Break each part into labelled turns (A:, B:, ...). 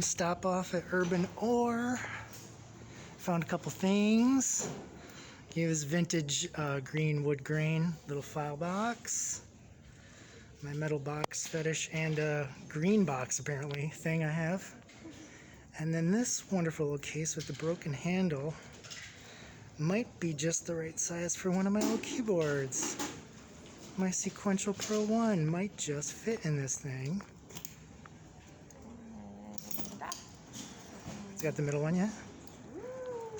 A: random stop off at Urban Ore. Found a couple things. Gave us vintage green wood grain little file box. My metal box fetish and a green box apparently thing I have. And then this wonderful little case with the broken handle. Might be just the right size for one of my old keyboards. My Sequential proone might just fit in this thing. It's got the middle one yet?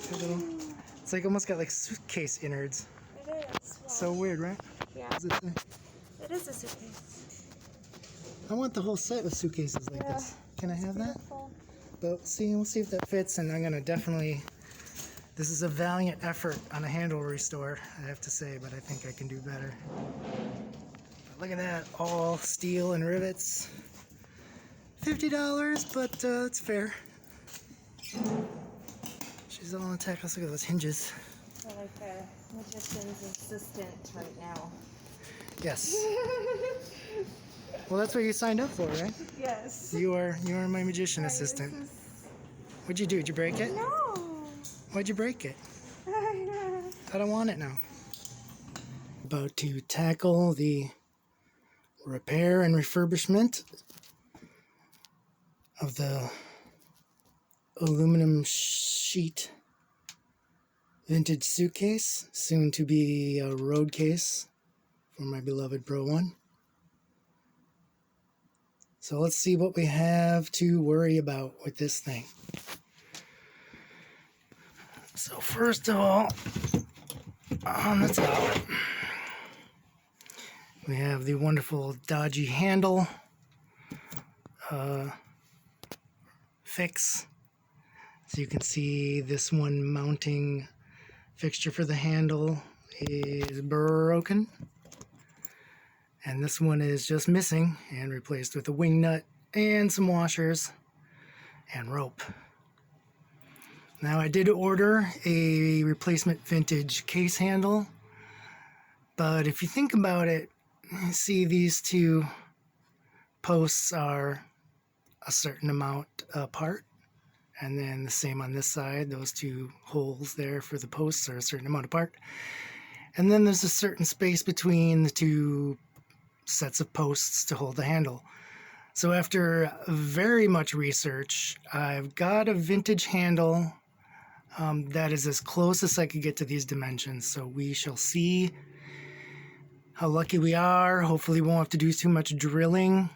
A: It's like almost got like suitcase innards.
B: It is. Well,
A: so weird, right?
B: Yeah. It is a suitcase.
A: I want the whole set of suitcases like this. Can I have
B: Beautiful.
A: that? But we'll see if that fits, and I'm gonna definitely. This is a valiant effort on a handle restore, I have to say, but I think I can do better. But look at that, all steel and rivets. $50, but it's fair. She's all intact. Let's look at those hinges.
B: You're like a magician's assistant right now.
A: Yes. Well, that's what you signed up for, right?
B: Yes.
A: You are my magician assistant. What'd you do? Did you break it?
B: No.
A: Why'd you break it? I don't want it now. About to tackle the repair and refurbishment of the aluminum sheet vintage suitcase, soon to be a road case for my beloved proone. So let's see what we have to worry about with this thing. So first of all, on the top, we have the wonderful dodgy handle fix. So you can see this one mounting fixture for the handle is broken. And this one is just missing and replaced with a wing nut and some washers and rope. Now I did order a replacement vintage case handle, but if you think about it, you see these two posts are a certain amount apart, and then the same on this side, those two holes there for the posts are a certain amount apart, and then there's a certain space between the two sets of posts to hold the handle. So after very much research, I've got a vintage handle that is as close as I could get to these dimensions. So we shall see how lucky we are. Hopefully we won't have to do too much drilling,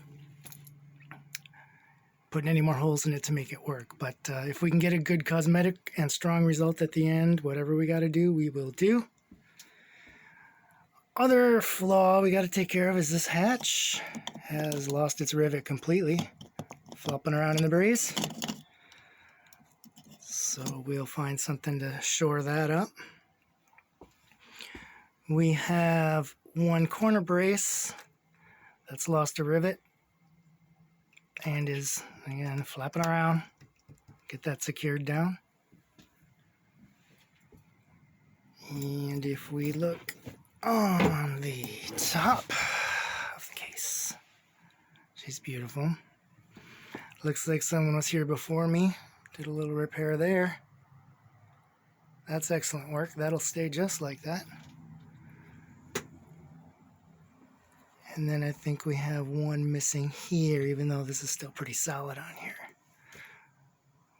A: putting any more holes in it to make it work. But if we can get a good cosmetic and strong result at the end, whatever we got to do, we will do. Other flaw we got to take care of is this hatch has lost its rivet completely, flopping around in the breeze. So we'll find something to shore that up. We have one corner brace that's lost a rivet and is, again, flapping around. Get that secured down. And if we look on the top of the case, she's beautiful. Looks like someone was here before me. Did a little repair there. That's excellent work. That'll stay just like that. And then I think we have one missing here, even though this is still pretty solid on here.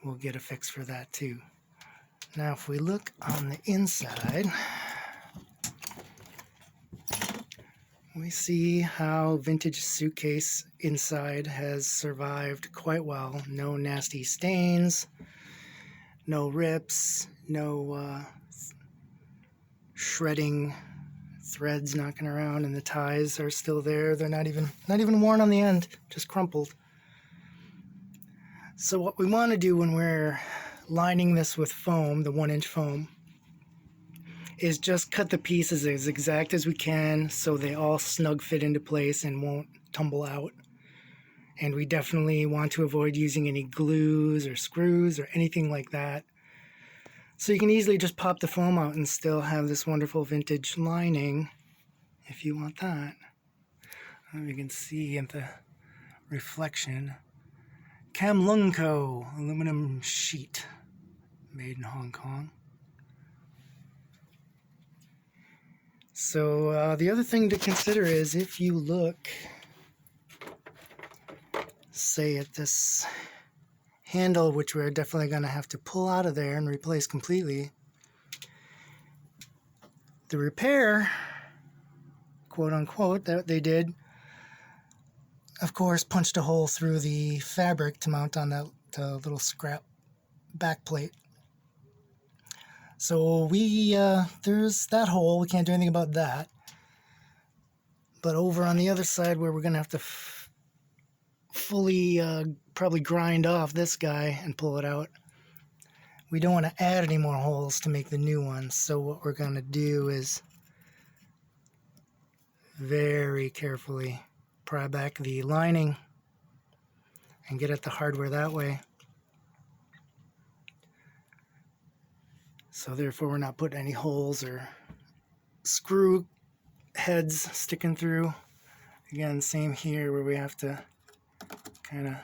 A: We'll get a fix for that too. Now if we look on the inside, we see how vintage suitcase inside has survived quite well. No nasty stains, no rips, no shredding threads knocking around, and the ties are still there. They're not even worn on the end, just crumpled. So what we want to do when we're lining this with foam, the 1-inch foam, is just cut the pieces as exact as we can so they all snug fit into place and won't tumble out. And we definitely want to avoid using any glues or screws or anything like that. So you can easily just pop the foam out and still have this wonderful vintage lining if you want that. You can see in the reflection, Kamlungko aluminum sheet made in Hong Kong. So the other thing to consider is if you look, say, at this handle, which we're definitely going to have to pull out of there and replace completely, the repair, quote unquote, that they did, of course, punched a hole through the fabric to mount on that little scrap back plate. So there's that hole. We can't do anything about that. But over on the other side, where we're going to have to fully probably grind off this guy and pull it out, we don't want to add any more holes to make the new ones. So what we're going to do is very carefully pry back the lining and get at the hardware that way. So therefore we're not putting any holes or screw heads sticking through. Again, same here where we have to kind of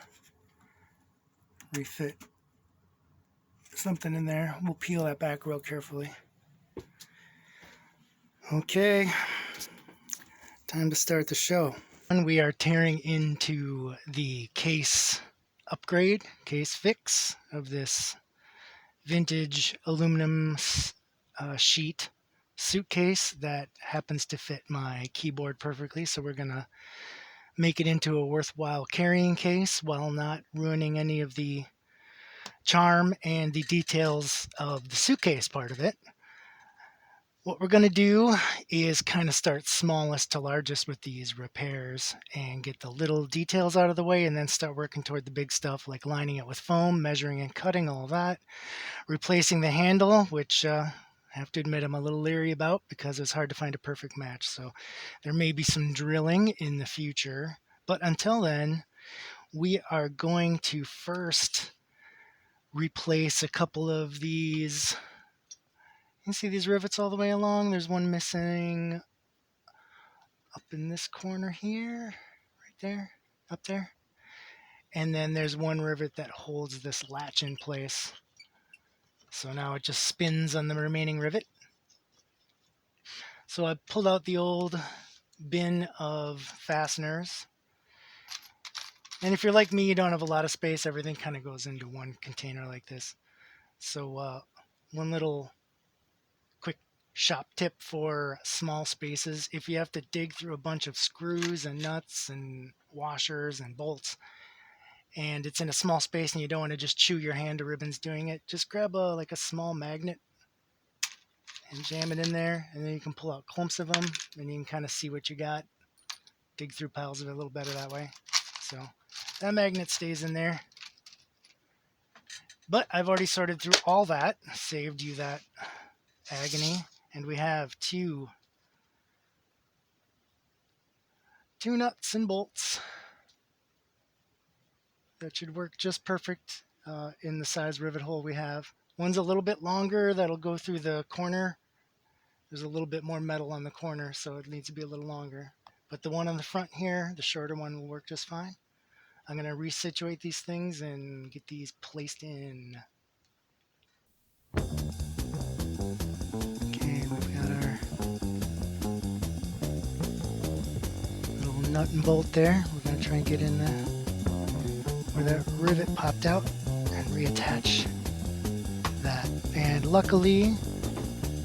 A: refit something in there. We'll peel that back real carefully. Okay, time to start the show. And we are tearing into the case upgrade, case fix of this vintage aluminum sheet suitcase that happens to fit my keyboard perfectly. So we're gonna make it into a worthwhile carrying case while not ruining any of the charm and the details of the suitcase part of it. What we're going to do is kind of start smallest to largest with these repairs and get the little details out of the way, and then start working toward the big stuff like lining it with foam, measuring and cutting all that, replacing the handle, which I have to admit I'm a little leery about because it's hard to find a perfect match. So there may be some drilling in the future, but until then, we are going to first replace a couple of these. You can see these rivets all the way along. There's one missing up in this corner here, right there, up there. And then there's one rivet that holds this latch in place. So now it just spins on the remaining rivet. So I pulled out the old bin of fasteners. And if you're like me, you don't have a lot of space. Everything kind of goes into one container like this. So one little quick shop tip for small spaces: if you have to dig through a bunch of screws and nuts and washers and bolts, and it's in a small space and you don't want to just chew your hand to ribbons doing it, just grab a small magnet and jam it in there, and then you can pull out clumps of them and you can kind of see what you got, dig through piles of it a little better that way. So that magnet stays in there. But I've already sorted through all that, saved you that agony, and we have two nuts and bolts that should work just perfect in the size rivet hole we have. One's a little bit longer, that'll go through the corner. There's a little bit more metal on the corner, so it needs to be a little longer. But the one on the front here, the shorter one, will work just fine. I'm going to resituate these things and get these placed in. Okay, we've got our little nut and bolt there. We're going to try and get in where that rivet popped out and reattach that. And luckily,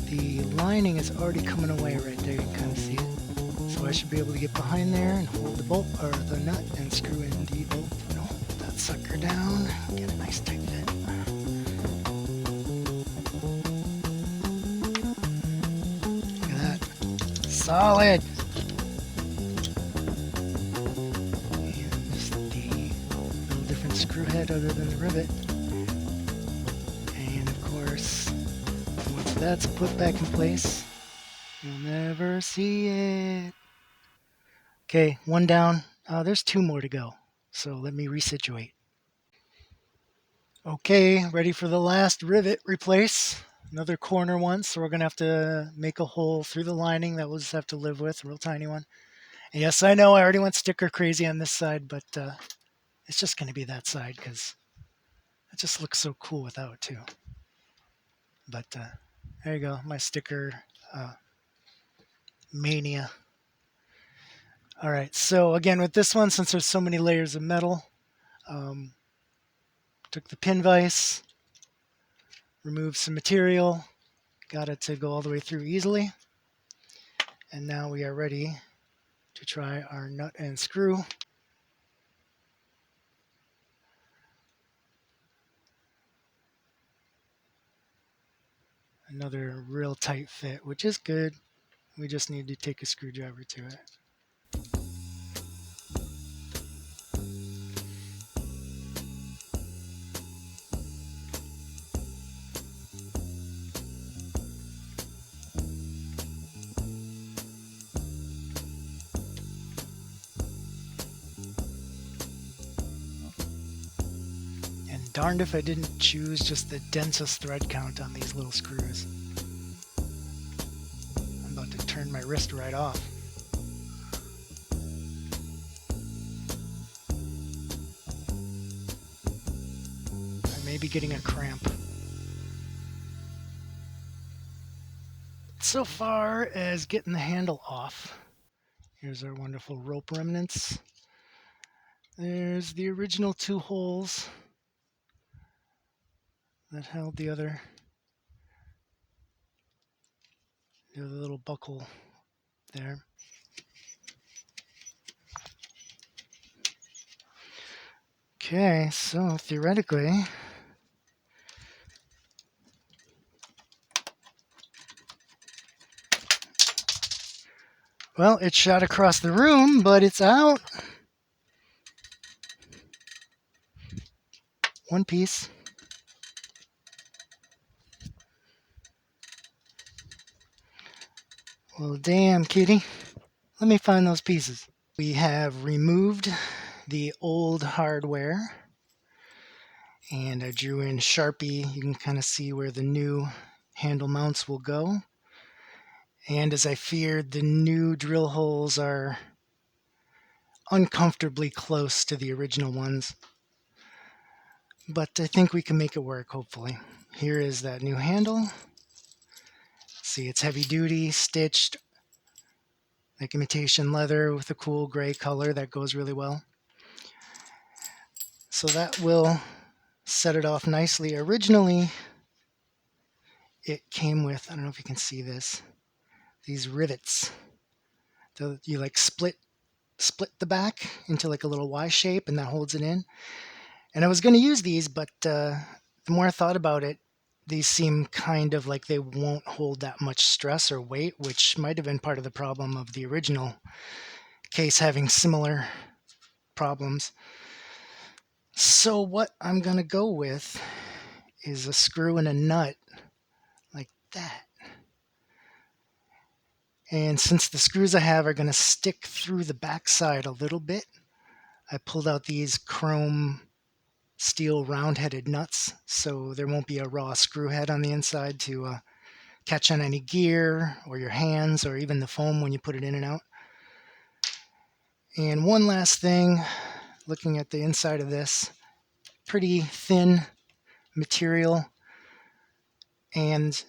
A: the lining is already coming away right there. You can kind of see it. So I should be able to get behind there and hold the bolt or the nut and screw in the bolt and hold that sucker down. Get a nice tight fit. Look at that. Solid. And just the little different screw head other than the rivet. And of course, once that's put back in place, you'll never see it. Okay, one down. There's two more to go. So let me resituate. Okay, ready for the last rivet replace. Another corner one, so we're going to have to make a hole through the lining that we'll just have to live with, a real tiny one. And yes, I know I already went sticker crazy on this side, but It's just going to be that side because it just looks so cool without too. But there you go, my sticker mania. All right, so again with this one, since there's so many layers of metal, took the pin vise, removed some material, got it to go all the way through easily. And now we are ready to try our nut and screw. Another real tight fit, which is good. We just need to take a screwdriver to it. And darned if I didn't choose just the densest thread count on these little screws. I'm about to turn my wrist right off. I may be getting a cramp. So far as getting the handle off, here's our wonderful rope remnants. There's the original 2 holes that held the other little buckle there. Okay, so theoretically, well, it shot across the room, but it's out. One piece. Well, damn, kitty. Let me find those pieces. We have removed the old hardware, and I drew in Sharpie. You can kind of see where the new handle mounts will go. And as I feared, the new drill holes are uncomfortably close to the original ones. But I think we can make it work, hopefully. Here is that new handle. See, it's heavy duty, stitched, like imitation leather with a cool gray color that goes really well. So that will set it off nicely. Originally, it came with, I don't know if you can see this, these rivets. So you like split the back into like a little Y shape, and that holds it in. And I was going to use these, but the more I thought about it, these seem kind of like they won't hold that much stress or weight, which might have been part of the problem of the original case having similar problems. So what I'm going to go with is a screw and a nut like that. And since the screws I have are going to stick through the backside a little bit, I pulled out these chrome steel round-headed nuts, so there won't be a raw screw head on the inside to catch on any gear or your hands or even the foam when you put it in and out. And one last thing, looking at the inside of this, pretty thin material, and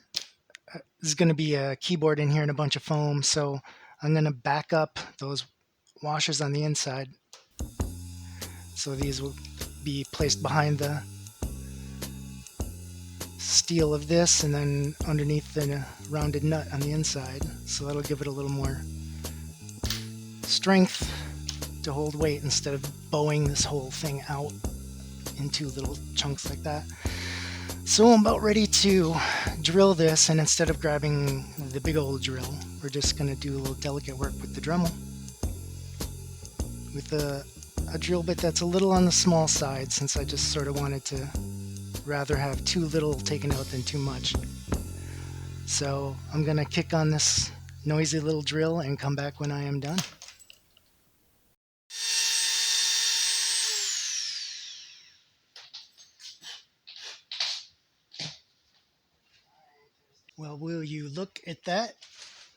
A: there's going to be a keyboard in here and a bunch of foam, so I'm going to back up those washers on the inside. So these will be placed behind the steel of this and then underneath the rounded nut on the inside. So that'll give it a little more strength to hold weight instead of bowing this whole thing out into little chunks like that. So I'm about ready to drill this, and instead of grabbing the big old drill, we're just going to do a little delicate work with the Dremel with a drill bit that's a little on the small side, since I just sort of wanted to rather have too little taken out than too much. So I'm going to kick on this noisy little drill and come back when I am done. Well, will you look at that?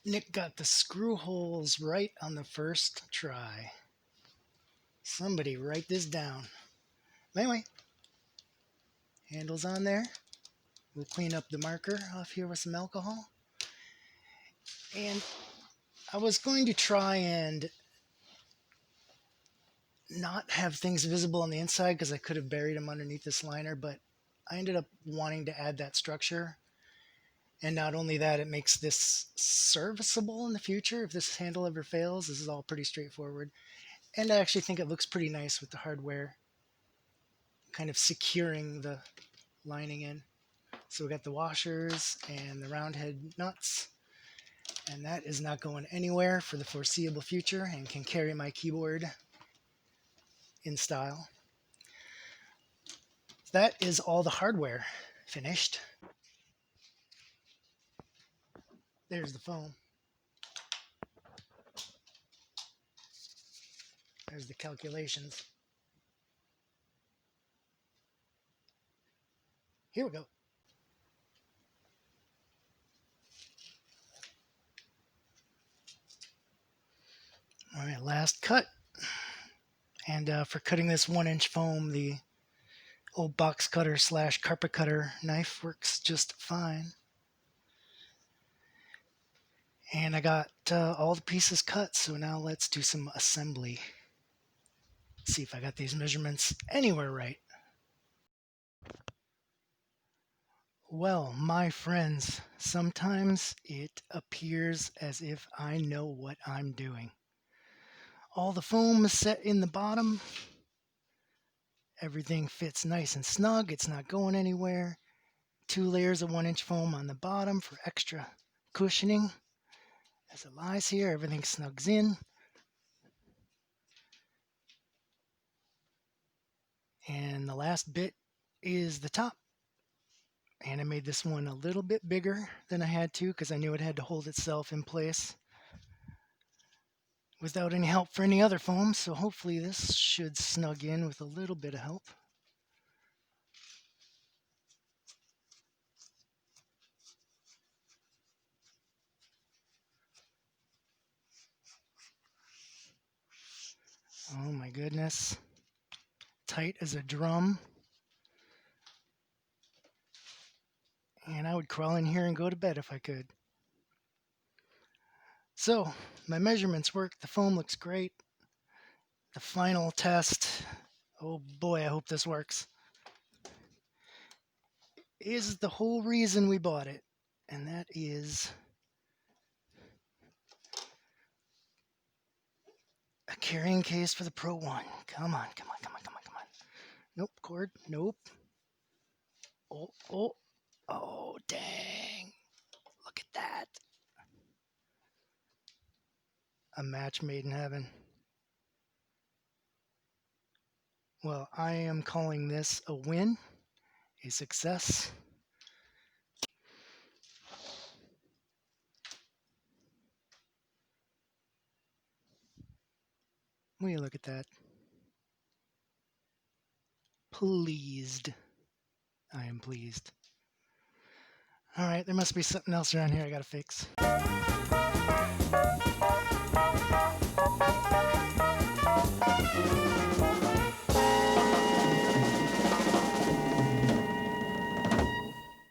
A: Nick got the screw holes right on the first try. Somebody write this down. Anyway, handle's on there. We'll clean up the marker off here with some alcohol. And I was going to try and not have things visible on the inside because I could have buried them underneath this liner, but I ended up wanting to add that structure. And not only that, it makes this serviceable in the future if this handle ever fails. This is all pretty straightforward. And I actually think it looks pretty nice with the hardware kind of securing the lining in. So we got the washers and the round head nuts. And that is not going anywhere for the foreseeable future and can carry my keyboard in style. That is all the hardware finished. There's the foam. There's the calculations. Here we go. All right, last cut. And for cutting this 1-inch foam, the old box cutter / carpet cutter knife works just fine. And I got all the pieces cut, so now let's do some assembly. See if I got these measurements anywhere right. Well, my friends, sometimes it appears as if I know what I'm doing. All the foam is set in the bottom. Everything fits nice and snug. It's not going anywhere. 2 layers of 1-inch foam on the bottom for extra cushioning. As it lies here, everything snugs in. And the last bit is the top. And I made this one a little bit bigger than I had to because I knew it had to hold itself in place without any help for any other foam. So hopefully this should snug in with a little bit of help. Oh my goodness. Tight as a drum. And I would crawl in here and go to bed if I could. So my measurements work. The foam looks great. The final test, oh boy, I hope this works, is the whole reason we bought it. And that is a carrying case for the proone. Come on, come on, come on, come on, come on. Nope, cord, nope. Oh, dang. Look at that. A match made in heaven. Well, I am calling this a win, a success. Will you look at that? Pleased. I am pleased. All right, there must be something else around here I gotta fix.